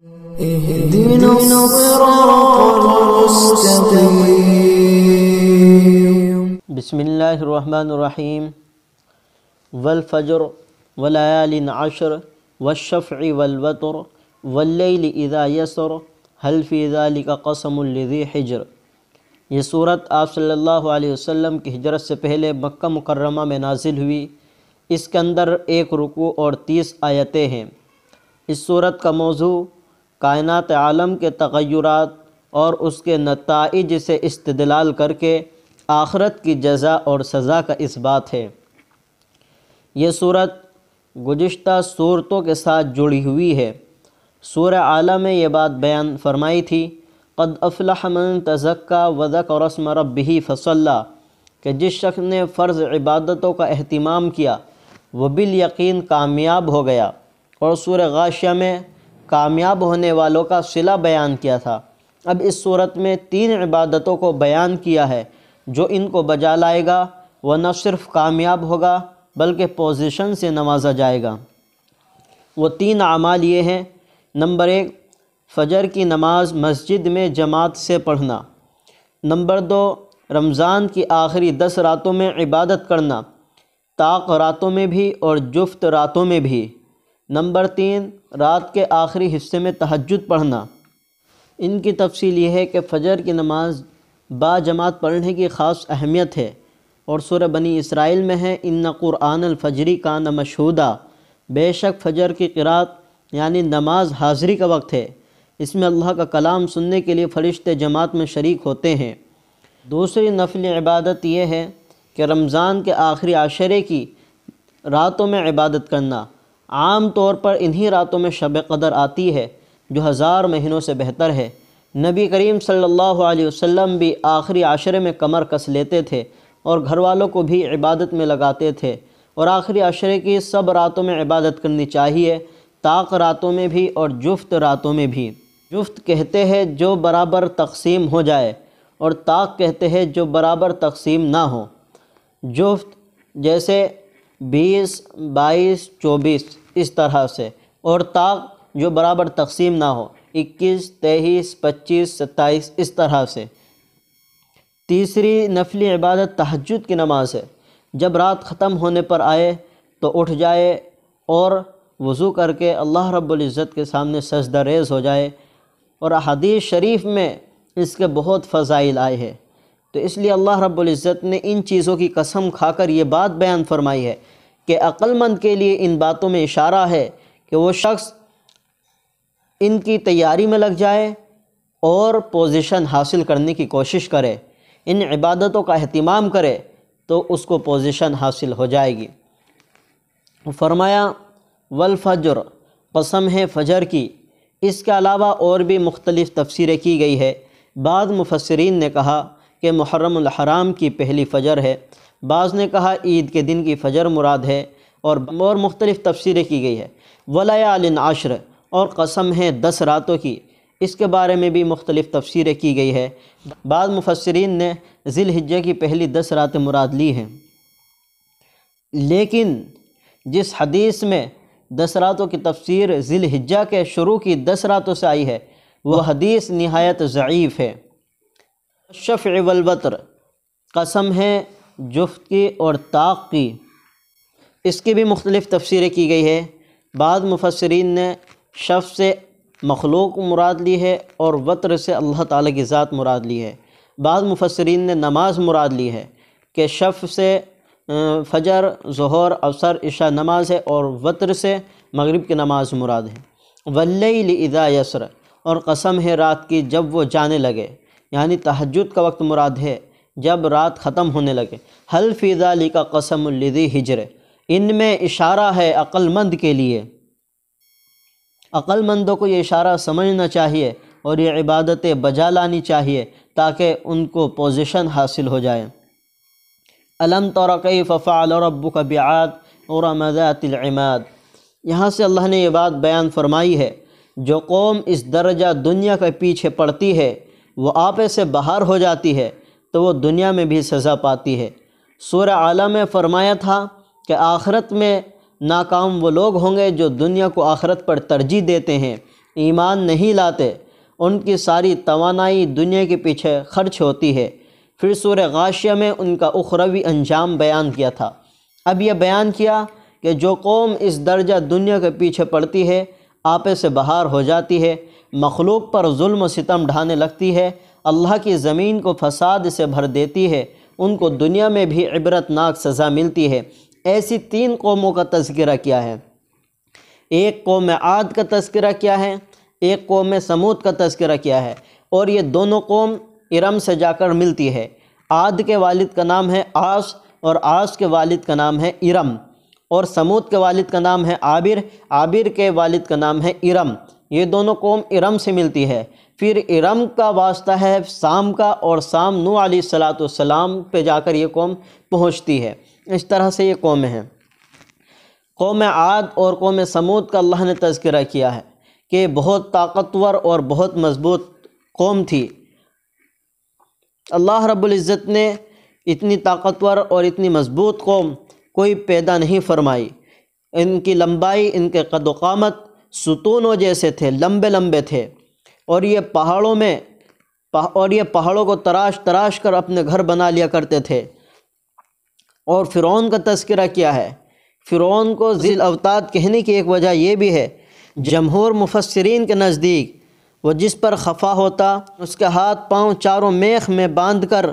اهدنا الصراط المستقيم. بسم اللہ الرحمن الرحیم. والفجر وليال عشر والشفع والوتر واللیل اذا یسر هل فی ذلک قسم لذی حجر. یہ صورت آپ صلی اللہ علیہ وسلم کی ہجرت سے پہلے مکہ مکرمہ میں نازل ہوئی. اس کے اندر 1 رکوع اور 30 آیتیں ہیں. اس صورت کا موضوع کائنات عالم کے تغیرات اور اس کے نتائج سے استدلال کر کے آخرت کی جزا اور سزا کا اثبات ہے. یہ صورت گزشتہ صورتوں کے ساتھ جڑی ہوئی ہے. سورہ اعلیٰ میں یہ بات بیان فرمائی تھی قد افلح من تزکا وذکر اسم ربہ فصلی، کہ جس شخص نے فرض عبادتوں کا اہتمام کیا وہ بالیقین کامیاب ہو گیا. اور سورہ غاشیہ میں کامیاب ہونے والوں کا صلہ بیان کیا تھا. اب اس صورت میں 3 عبادتوں کو بیان کیا ہے. جو ان کو بجا لائے گا وہ نہ صرف کامیاب ہوگا بلکہ پوزیشن سے نوازا جائے گا. وہ 3 اعمال یہ ہیں. نمبر 1، فجر کی نماز مسجد میں جماعت سے پڑھنا. نمبر 2، رمضان کی آخری 10 راتوں میں عبادت کرنا، طاق راتوں میں بھی اور جفت راتوں میں بھی. نمبر 3، رات کے آخری حصے میں تہجد پڑھنا. ان کی تفصیل یہ ہے کہ فجر کی نماز با جماعت پڑھنے کی خاص اہمیت ہے، اور سورہ بنی اسرائیل میں ہے ان قرآن الفجر کان مشہودا، بے شک فجر کی قرات یعنی نماز حاضری کا وقت ہے. اس میں اللہ کا کلام سننے کے لیے فرشتے جماعت میں شریک ہوتے ہیں. دوسری نفل عبادت یہ ہے کہ رمضان کے آخری عشرے کی راتوں میں عبادت کرنا. عام طور پر انہی راتوں میں شب قدر آتی ہے جو 1000 مہینوں سے بہتر ہے. نبی کریم صلی اللہ علیہ وسلم بھی آخری عشرے میں کمر کس لیتے تھے اور گھر والوں کو بھی عبادت میں لگاتے تھے. اور آخری عشرے کی سب راتوں میں عبادت کرنی چاہیے، طاق راتوں میں بھی اور جفت راتوں میں بھی. جفت کہتے ہیں جو برابر تقسیم ہو جائے، اور طاق کہتے ہیں جو برابر تقسیم نہ ہو. جفت جیسے 20، 22، 24 اس طرح سے، اور طاق جو برابر تقسیم نہ ہو 21، 23، 25، 27 اس طرح سے. تیسری نفلی عبادت تہجد کی نماز ہے. جب رات ختم ہونے پر آئے تو اٹھ جائے اور وضو کر کے اللہ رب العزت کے سامنے سجدہ ریز ہو جائے. اور احادیث شریف میں اس کے بہت فضائل آئے ہیں. تو اس لیے اللہ رب العزت نے ان چیزوں کی قسم کھا کر یہ بات بیان فرمائی ہے کہ عقل مند کے لیے ان باتوں میں اشارہ ہے کہ وہ شخص ان کی تیاری میں لگ جائے اور پوزیشن حاصل کرنے کی کوشش کرے، ان عبادتوں کا اہتمام کرے تو اس کو پوزیشن حاصل ہو جائے گی. فرمایا والفجر، قسم ہے فجر کی. اس کے علاوہ اور بھی مختلف تفسیریں کی گئی ہے. بعض مفسرین نے کہا کہ محرم الحرام کی پہلی فجر ہے، بعض نے کہا عید کے دن کی فجر مراد ہے، اور مختلف تفسیریں کی گئی ہے. ولیال عشر، اور قسم ہے 10 راتوں کی. اس کے بارے میں بھی مختلف تفسیریں کی گئی ہے. بعض مفسرین نے ذی الحجہ کی پہلی 10 راتیں مراد لی ہیں. لیکن جس حدیث میں 10 راتوں کی تفسیر ذی الحجہ کے شروع کی 10 راتوں سے آئی ہے وہ حدیث نہایت ضعیف ہے. شفع والوتر، قسم ہے جفت کی اور طاق کی. اس کی بھی مختلف تفسیریں کی گئی ہے. بعض مفسرین نے شفع سے مخلوق مراد لی ہے اور وتر سے اللہ تعالیٰ کی ذات مراد لی ہے. بعض مفسرین نے نماز مراد لی ہے کہ شفع سے فجر، ظہر، عصر، عشاء نماز ہے، اور وتر سے مغرب کی نماز مراد ہے. واللیل اذا یسر، اور قسم ہے رات کی جب وہ جانے لگے، یعنی تہجد کا وقت مراد ہے جب رات ختم ہونے لگے. حل فی ذلک قسم لذی حجر، ان میں اشارہ ہے عقل مند کے لیے. عقل مندوں کو یہ اشارہ سمجھنا چاہیے اور یہ عبادتیں بجا لانی چاہیے تاکہ ان کو پوزیشن حاصل ہو جائے. الم تر کیف فعل ربک بعاد ارم ذات العماد، یہاں سے اللہ نے یہ بات بیان فرمائی ہے جو قوم اس درجہ دنیا کے پیچھے پڑتی ہے وہ آپے سے باہر ہو جاتی ہے تو وہ دنیا میں بھی سزا پاتی ہے. سورہ اعلیٰ میں فرمایا تھا کہ آخرت میں ناکام وہ لوگ ہوں گے جو دنیا کو آخرت پر ترجیح دیتے ہیں ایمان نہیں لاتے، ان کی ساری توانائی دنیا کے پیچھے خرچ ہوتی ہے۔ پھر سورہ غاشیہ میں ان کا اخروی انجام بیان کیا تھا۔ اب یہ بیان کیا کہ جو قوم اس درجہ دنیا کے پیچھے پڑتی ہے، آپے سے بہار ہو جاتی ہے، مخلوق پر ظلم و ستم ڈھانے لگتی ہے، اللہ کی زمین کو فساد سے بھر دیتی ہے، ان کو دنیا میں بھی عبرتناک سزا ملتی ہے، ایسی 3 قوموں کا تذکرہ کیا ہے۔ ایک قوم عاد کا تذکرہ کیا ہے، ایک قوم سمود کا تذکرہ کیا ہے، اور یہ دونوں قوم ارم سے جا کر ملتی ہے۔ عاد کے والد کا نام ہے عاص، اور عاص کے والد کا نام ہے ارم، اور سمود کے والد کا نام ہے عابر، عابر کے والد کا نام ہے ارم۔ یہ دونوں قوم ارم سے ملتی ہے۔ پھر ارم کا واسطہ ہے سام کا، اور سام نوح علیہ السلام پہ جا کر یہ قوم پہنچتی ہے۔ اس طرح سے یہ قومیں ہیں۔ قوم عاد اور قوم سمود کا اللہ نے تذکرہ کیا ہے کہ بہت طاقتور اور بہت مضبوط قوم تھی۔ اللہ رب العزت نے اتنی طاقتور اور اتنی مضبوط قوم کوئی پیدا نہیں فرمائی۔ ان کی لمبائی، ان کے قد و قامت ستونوں جیسے تھے، لمبے لمبے تھے، اور یہ پہاڑوں کو تراش تراش کر اپنے گھر بنا لیا کرتے تھے۔ اور فرعون کا تذکرہ کیا ہے۔ فرعون کو ذی الاوتاد کہنے کی ایک وجہ یہ بھی ہے، جمہور مفسرین کے نزدیک وہ جس پر خفا ہوتا اس کے ہاتھ پاؤں چاروں میخ میں باندھ کر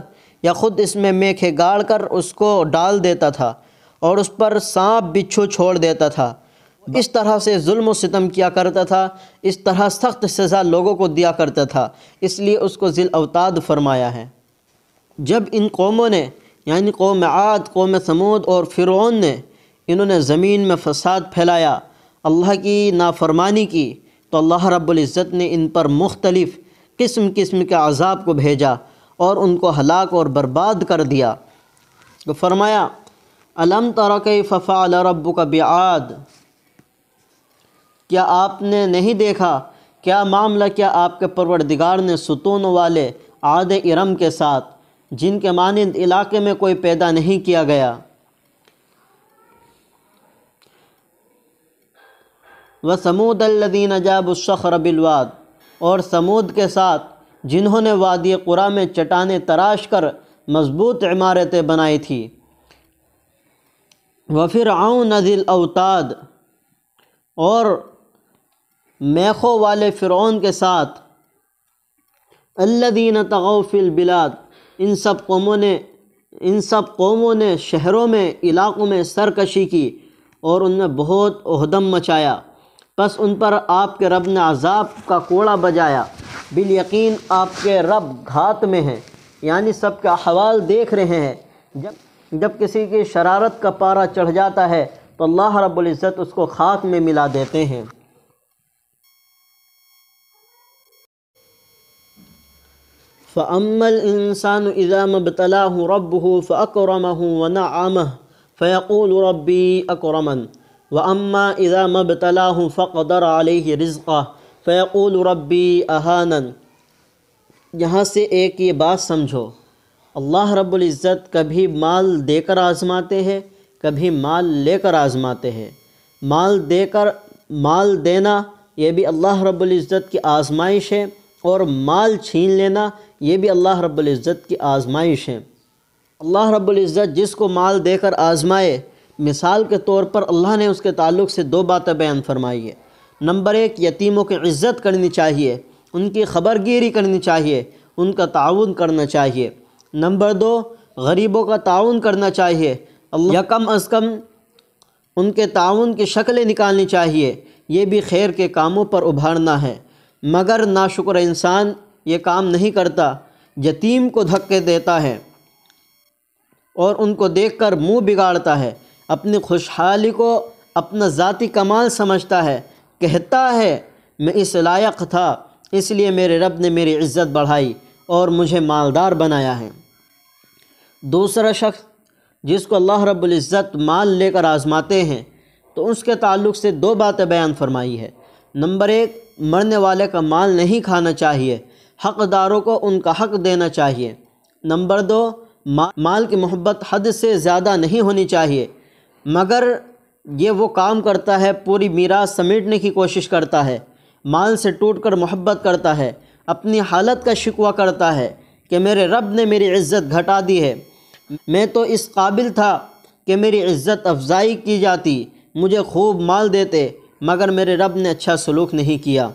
یا خود اس میں میخیں گاڑ کر اس کو ڈال دیتا تھا، اور اس پر سانپ بچھو چھوڑ دیتا تھا۔ اس طرح سے ظلم و ستم کیا کرتا تھا، اس طرح سخت سزا لوگوں کو دیا کرتا تھا، اس لیے اس کو ذی الاوتاد فرمایا ہے۔ جب ان قوموں نے یعنی قوم عاد، قوم سمود اور فرعون نے انہوں نے زمین میں فساد پھیلایا، اللہ کی نافرمانی کی، تو اللہ رب العزت نے ان پر مختلف قسم قسم کے عذاب کو بھیجا اور ان کو ہلاک اور برباد کر دیا۔ تو فرمایا الم تر کیف فعل ربک بعاد، کیا آپ نے نہیں دیکھا کیا معاملہ کیا آپ کے پروردگار نے ستونوں والے عاد ارم کے ساتھ، جن کے مانند علاقے میں کوئی پیدا نہیں کیا گیا۔ وَثَمُودَ الَّذِينَ جَابُوا الصَّخْرَ بِالْوَادِ، اور سمود کے ساتھ جنہوں نے وادی قرا میں چٹانیں تراش کر مضبوط عمارتیں بنائی تھی۔ وَفِرْعَوْنَ ذِي الْأَوْتَادِ، اور میخوں والے فرعون کے ساتھ الَّذِينَ طَغَوْا فِي الْبِلَادِ، ان سب قوموں نے شہروں میں، علاقوں میں سرکشی کی اور ان میں بہت اہدم مچایا، پس ان پر آپ کے رب نے عذاب کا کوڑا بجایا۔ بالیقین آپ کے رب گھات میں ہیں، یعنی سب کا احوال دیکھ رہے ہیں۔ جب کسی کی شرارت کا پارہ چڑھ جاتا ہے تو اللہ رب العزت اس کو خاک میں ملا دیتے ہیں۔ فَأَمَّا الْإِنسَانُ إِذَا مَا ابْتَلَاهُ رَبُّهُ فَأَكْرَمَهُ وَنَعَّمَهُ فَيَقُولُ رَبِّي أَكْرَمَنِ وَأَمَّا إِذَا مَا ابْتَلَاهُ فَقَدَرَ عَلَيْهِ رِزْقَهُ فَيَقُولُ رَبِّي أَهَانَنِ۔ یہاں سے ایک یہ بات سمجھو، اللہ رب العزت کبھی مال دے کر آزماتے ہیں، کبھی مال لے کر آزماتے ہیں۔ مال دینا یہ بھی اللہ رب العزت کی آزمائش ہے، اور مال چھین لینا یہ بھی اللہ رب العزت کی آزمائش ہے۔ اللہ رب العزت جس کو مال دے کر آزمائے، مثال کے طور پر اللہ نے اس کے تعلق سے 2 باتیں بیان فرمائی ہے۔ نمبر 1، یتیموں کی عزت کرنی چاہیے، ان کی خبرگیری کرنی چاہیے، ان کا تعاون کرنا چاہیے۔ نمبر 2، غریبوں کا تعاون کرنا چاہیے، یا کم از کم ان کے تعاون کی شکلیں نکالنی چاہیے، یہ بھی خیر کے کاموں پر ابھارنا ہے۔ مگر ناشکر انسان یہ کام نہیں کرتا، یتیم کو دھکے دیتا ہے اور ان کو دیکھ کر منہ بگاڑتا ہے، اپنی خوشحالی کو اپنا ذاتی کمال سمجھتا ہے، کہتا ہے میں اس لائق تھا، اس لیے میرے رب نے میری عزت بڑھائی اور مجھے مالدار بنایا ہے۔ دوسرا شخص جس کو اللہ رب العزت مال لے کر آزماتے ہیں تو اس کے تعلق سے 2 باتیں بیان فرمائی ہے۔ نمبر 1، مرنے والے کا مال نہیں کھانا چاہیے، حقداروں کو ان کا حق دینا چاہیے۔ نمبر 2، مال کی محبت حد سے زیادہ نہیں ہونی چاہیے، مگر یہ وہ کام کرتا ہے، پوری میراث سمیٹنے کی کوشش کرتا ہے، مال سے ٹوٹ کر محبت کرتا ہے، اپنی حالت کا شکوہ کرتا ہے کہ میرے رب نے میری عزت گھٹا دی ہے، میں تو اس قابل تھا کہ میری عزت افزائی کی جاتی، مجھے خوب مال دیتے، مگر میرے رب نے اچھا سلوک نہیں کیا۔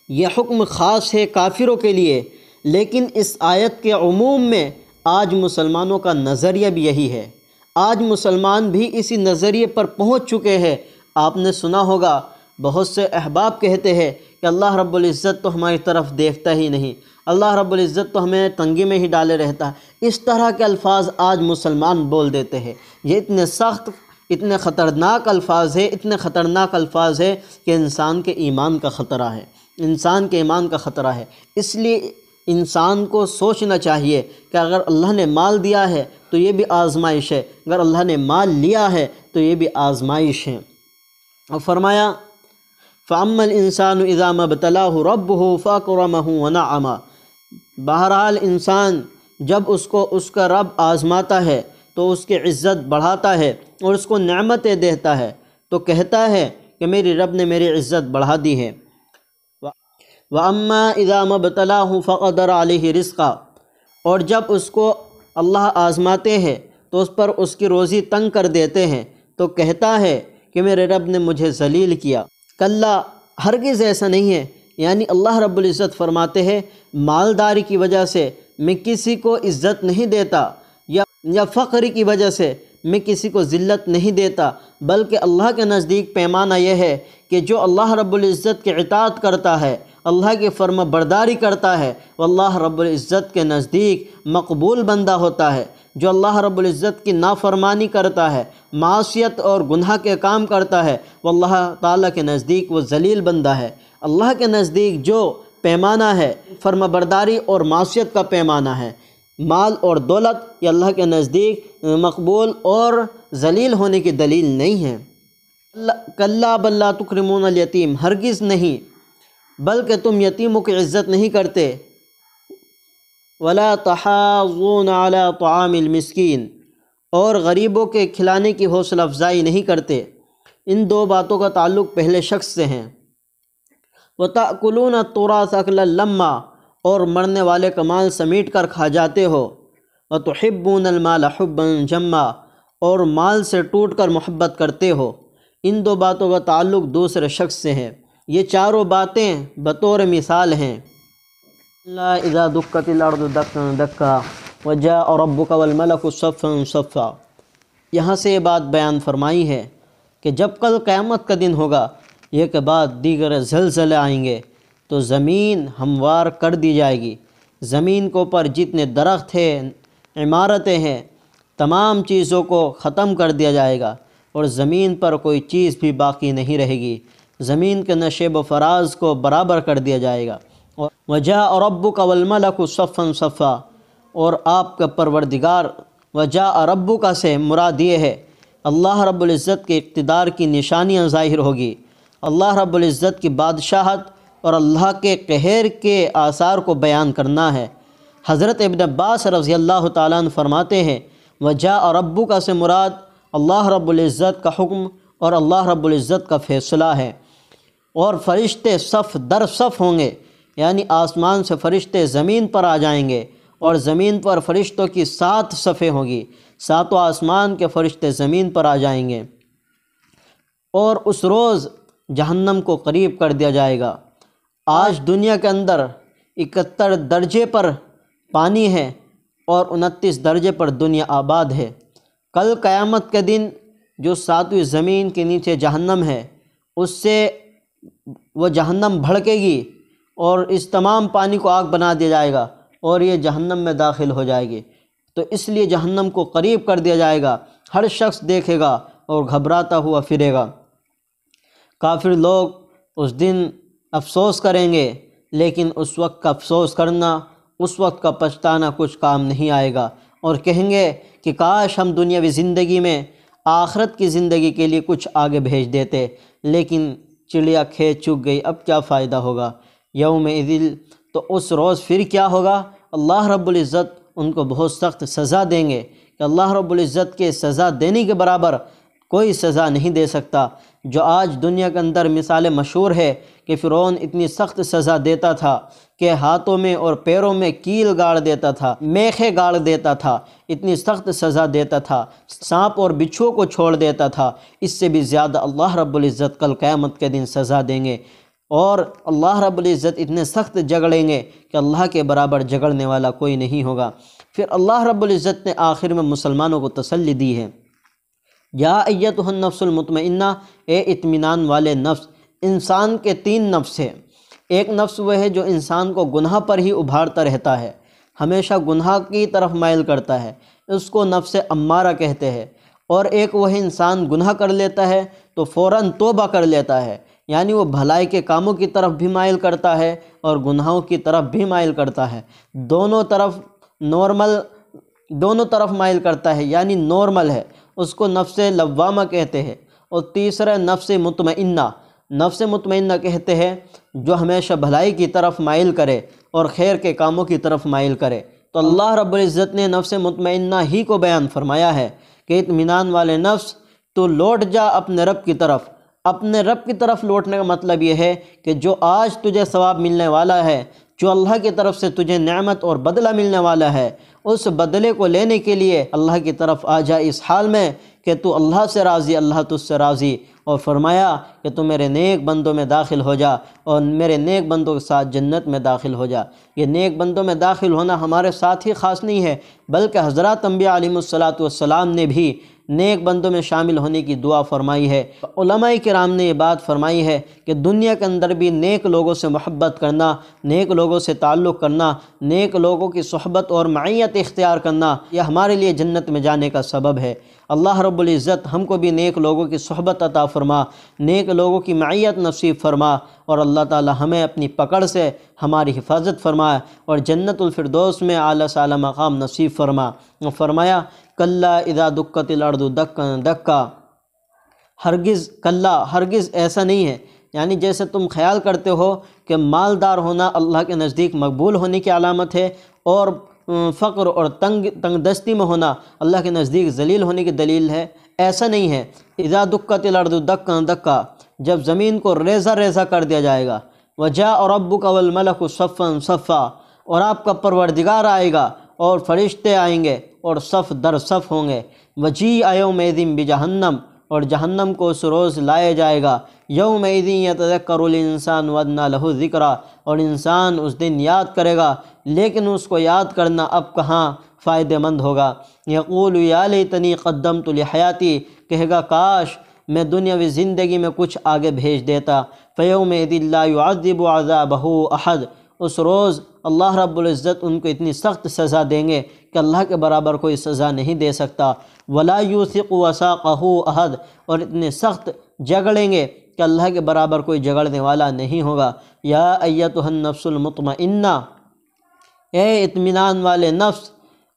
یہ حکم خاص ہے کافروں کے لیے، لیکن اس آیت کے عموم میں آج مسلمانوں کا نظریہ بھی یہی ہے۔ آج مسلمان بھی اسی نظریے پر پہنچ چکے ہیں۔ آپ نے سنا ہوگا بہت سے احباب کہتے ہیں کہ اللہ رب العزت تو ہماری طرف دیکھتا ہی نہیں، اللہ رب العزت تو ہمیں تنگی میں ہی ڈالے رہتا ہے۔ اس طرح کے الفاظ آج مسلمان بول دیتے ہیں۔ یہ اتنے سخت، اتنے خطرناک الفاظ ہے، اتنے خطرناک الفاظ ہے کہ انسان کے ایمان کا خطرہ ہے، انسان کے ایمان کا خطرہ ہے۔ اس لیے انسان کو سوچنا چاہیے کہ اگر اللہ نے مال دیا ہے تو یہ بھی آزمائش ہے، اگر اللہ نے مال لیا ہے تو یہ بھی آزمائش ہے۔ اور فرمایا فَأَمَّا الْإِنسَانُ إِذَا مَا ابْتَلَاهُ رَبُّهُ فَأَكْرَمَهُ وَنَعَّمَهُ، بہرحال انسان جب اس کو اس کا رب آزماتا ہے تو اس کی عزت بڑھاتا ہے اور اس کو نعمتیں دیتا ہے، تو کہتا ہے کہ میری رب نے میری عزت بڑھا دی ہے۔ وَأَمَّا إِذَا مَا ابْتَلَاهُ فَقَدَرَ عَلَيْهِ رِزْقَهُ، اور جب اس کو اللہ آزماتے ہیں تو اس پر اس کی روزی تنگ کر دیتے ہیں تو کہتا ہے کہ میرے رب نے مجھے ذلیل کیا۔ کلا، ہرگز ایسا نہیں ہے، یعنی اللہ رب العزت فرماتے ہیں مالداری کی وجہ سے میں کسی کو عزت نہیں دیتا، یا فقر کی وجہ سے میں کسی کو ذلت نہیں دیتا، بلکہ اللہ کے نزدیک پیمانہ یہ ہے کہ جو اللہ رب العزت کی اطاعت کرتا ہے، اللہ کی فرما برداری کرتا ہے، وہ اللہ رب العزت کے نزدیک مقبول بندہ ہوتا ہے۔ جو اللہ رب العزت کی نافرمانی کرتا ہے، معصیت اور گناہ کے کام کرتا ہے، وہ اللہ تعالیٰ کے نزدیک وہ ذلیل بندہ ہے۔ اللہ کے نزدیک جو پیمانہ ہے فرما برداری اور معصیت کا پیمانہ ہے، مال اور دولت یہ اللہ کے نزدیک مقبول اور ذلیل ہونے کی دلیل نہیں ہے۔ کلا بل لا تکرمون الیتیم، ہرگز نہیں، بلکہ تم یتیموں کی عزت نہیں کرتے۔ ولا تحاضون علی طعام المسکین، اور غریبوں کے کھلانے کی حوصلہ افزائی نہیں کرتے۔ ان دو باتوں کا تعلق پہلے شخص سے ہیں۔ وتأکلون التراث اکلا لما، اور مرنے والے کا مال سمیٹ کر کھا جاتے ہو۔ وتحبون المال حبا جما، اور مال سے ٹوٹ کر محبت کرتے ہو۔ ان دو باتوں کا تعلق دوسرے شخص سے ہے۔ یہ چاروں باتیں بطور مثال ہیں۔ اذا دکت الارض دکا دکا وجاء ربک والملک صفا صفا، یہاں سے یہ بات بیان فرمائی ہے کہ جب کل قیامت کا دن ہوگا، یہ کے بعد دیگر زلزلے آئیں گے تو زمین ہموار کر دی جائے گی، زمین کے اوپر جتنے درخت ہیں، عمارتیں ہیں، تمام چیزوں کو ختم کر دیا جائے گا، اور زمین پر کوئی چیز بھی باقی نہیں رہے گی، زمین کے نشیب و فراز کو برابر کر دیا جائے گا۔ وجاء ربک والملک صفا صفا، اور آپ کا پروردگار، وجاء ربک سے مراد یہ ہے اللہ رب العزت کے اقتدار کی نشانیاں ظاہر ہوگی، اللہ رب العزت کی بادشاہت اور اللہ کے قہر کے آثار کو بیان کرنا ہے۔ حضرت ابن عباس رضی اللہ تعالیٰ عنہ فرماتے ہیں وجاء ربک سے مراد اللہ رب العزت کا حکم اور اللہ رب العزت کا فیصلہ ہے، اور فرشتے صف در صف ہوں گے، یعنی آسمان سے فرشتے زمین پر آ جائیں گے، اور زمین پر فرشتوں کی 7 صفیں ہوں گی، 7 آسمان کے فرشتے زمین پر آ جائیں گے، اور اس روز جہنم کو قریب کر دیا جائے گا۔ آج دنیا کے اندر 71 درجے پر پانی ہے اور 29 درجے پر دنیا آباد ہے۔ کل قیامت کے دن جو 7ویں زمین کے نیچے جہنم ہے، اس سے وہ جہنم بھڑکے گی اور اس تمام پانی کو آگ بنا دیا جائے گا اور یہ جہنم میں داخل ہو جائے گی۔ تو اس لیے جہنم کو قریب کر دیا جائے گا، ہر شخص دیکھے گا اور گھبراتا ہوا پھرے گا۔ کافر لوگ اس دن افسوس کریں گے، لیکن اس وقت کا افسوس کرنا، اس وقت کا پچھتانا کچھ کام نہیں آئے گا، اور کہیں گے کہ کاش ہم دنیاوی زندگی میں آخرت کی زندگی کے لیے کچھ آگے بھیج دیتے، لیکن چڑیا کھیت چگ گئی، اب کیا فائدہ ہوگا۔ یومئذ، تو اس روز پھر کیا ہوگا؟ اللہ رب العزت ان کو بہت سخت سزا دیں گے کہ اللہ رب العزت کے سزا دینے کے برابر کوئی سزا نہیں دے سکتا۔ جو آج دنیا کے اندر مثال مشہور ہے کہ فرعون اتنی سخت سزا دیتا تھا کہ ہاتھوں میں اور پیروں میں کیل گاڑ دیتا تھا، میخیں گاڑ دیتا تھا، اتنی سخت سزا دیتا تھا، سانپ اور بچھو کو چھوڑ دیتا تھا، اس سے بھی زیادہ اللہ رب العزت کل قیامت کے دن سزا دیں گے، اور اللہ رب العزت اتنے سخت جھگڑیں گے کہ اللہ کے برابر جھگڑنے والا کوئی نہیں ہوگا۔ پھر اللہ رب العزت نے آخر میں مسلمانوں کو تسلی دی ہے، یا ایتھا النفس المطمئنہ، اے اطمینان والے نفس۔ انسان کے 3 نفس ہیں۔ ایک نفس وہ ہے جو انسان کو گناہ پر ہی ابھارتا رہتا ہے، ہمیشہ گناہ کی طرف مائل کرتا ہے، اس کو نفس امارہ کہتے ہیں۔ اور ایک وہ انسان گناہ کر لیتا ہے تو فوراً توبہ کر لیتا ہے، یعنی وہ بھلائی کے کاموں کی طرف بھی مائل کرتا ہے اور گناہوں کی طرف بھی مائل کرتا ہے، دونوں طرف مائل کرتا ہے، یعنی نارمل ہے، اس کو نفس لوامہ کہتے ہیں۔ اور تیسرا نفس مطمئنہ، نفس مطمئنہ کہتے ہیں جو ہمیشہ بھلائی کی طرف مائل کرے اور خیر کے کاموں کی طرف مائل کرے۔ تو اللہ رب العزت نے نفس مطمئنہ ہی کو بیان فرمایا ہے کہ اطمینان والے نفس تو لوٹ جا اپنے رب کی طرف۔ اپنے رب کی طرف لوٹنے کا مطلب یہ ہے کہ جو آج تجھے ثواب ملنے والا ہے، جو اللہ کی طرف سے تجھے نعمت اور بدلہ ملنے والا ہے، اس بدلے کو لینے کے لیے اللہ کی طرف آ جا، اس حال میں کہ تو اللہ سے راضی، اللہ تجھ سے راضی، اور فرمایا کہ تو میرے نیک بندوں میں داخل ہو جا اور میرے نیک بندوں کے ساتھ جنت میں داخل ہو جا۔ یہ نیک بندوں میں داخل ہونا ہمارے ساتھ ہی خاص نہیں ہے، بلکہ حضرات انبیاء علیہ الصلاۃ نے بھی نیک بندوں میں شامل ہونے کی دعا فرمائی ہے۔ علماء کرام نے یہ بات فرمائی ہے کہ دنیا کے اندر بھی نیک لوگوں سے محبت کرنا، نیک لوگوں سے تعلق کرنا، نیک لوگوں کی صحبت اور معیت اختیار کرنا، یہ ہمارے لیے جنت میں جانے کا سبب ہے۔ اللہ رب العزت ہم کو بھی نیک لوگوں کی صحبت عطا فرما، نیک لوگوں کی معیت نصیب فرما، اور اللہ تعالی ہمیں اپنی پکڑ سے ہماری حفاظت فرمائے اور جنت الفردوس میں اعلیٰ سے اعلیٰ مقام نصیب فرما۔ فرمایا کلا اذا دکت الارض دکا دکا، ہرگز کلا، ہرگز ایسا نہیں ہے، یعنی جیسے تم خیال کرتے ہو کہ مالدار ہونا اللہ کے نزدیک مقبول ہونے کی علامت ہے اور فقر اور تنگ دستی میں ہونا اللہ کے نزدیک ذلیل ہونے کی دلیل ہے، ایسا نہیں ہے۔ اذا دکت الارض دکا دکا، جب زمین کو ریزہ ریزہ کر دیا جائے گا، وجاء ربک والملک صفا صفا، اور آپ کا پروردگار آئے گا اور فرشتے آئیں گے اور صف در صف ہوں گے، وجیء یومئذ بجہنم، اور جہنم کو اس روز لایا جائے گا، یومئذ یتذکر الانسان وانى لہ ذکریٰ، اور انسان اس دن یاد کرے گا لیکن اس کو یاد کرنا اب کہاں فائدہ مند ہوگا۔ یقول یا لیتنی قدمت لحیاتی، کہے گا کاش میں دنیاوی زندگی میں کچھ آگے بھیج دیتا۔ فیومئذ لا یعذب عذابہ احد، اس روز اللہ رب العزت ان کو اتنی سخت سزا دیں گے کہ اللہ کے برابر کوئی سزا نہیں دے سکتا۔ ولا یوثق وثاقہ احد، اور اتنے سخت جھگڑیں گے کہ اللہ کے برابر کوئی جھگڑنے والا نہیں ہوگا۔ یا ایتھا النفس المطمئنہ، اے اطمینان والے نفس،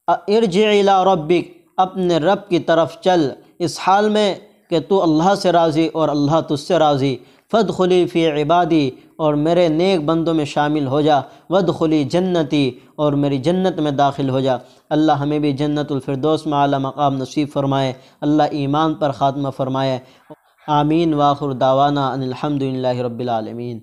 ارجع الی ربک، اپنے رب کی طرف چل، اس حال میں کہ تو اللہ سے راضی اور اللہ تجھ سے راضی۔ فادخلی فی عبادی، اور میرے نیک بندوں میں شامل ہو جا، وادخلی جنتی، اور میری جنت میں داخل ہو جا۔ اللہ ہمیں بھی جنت الفردوس میں اعلیٰ مقام نصیب فرمائے، اللہ ایمان پر خاتمہ فرمائے۔ آمین۔ وآخر دعوانا ان الحمد للہ رب العالمین۔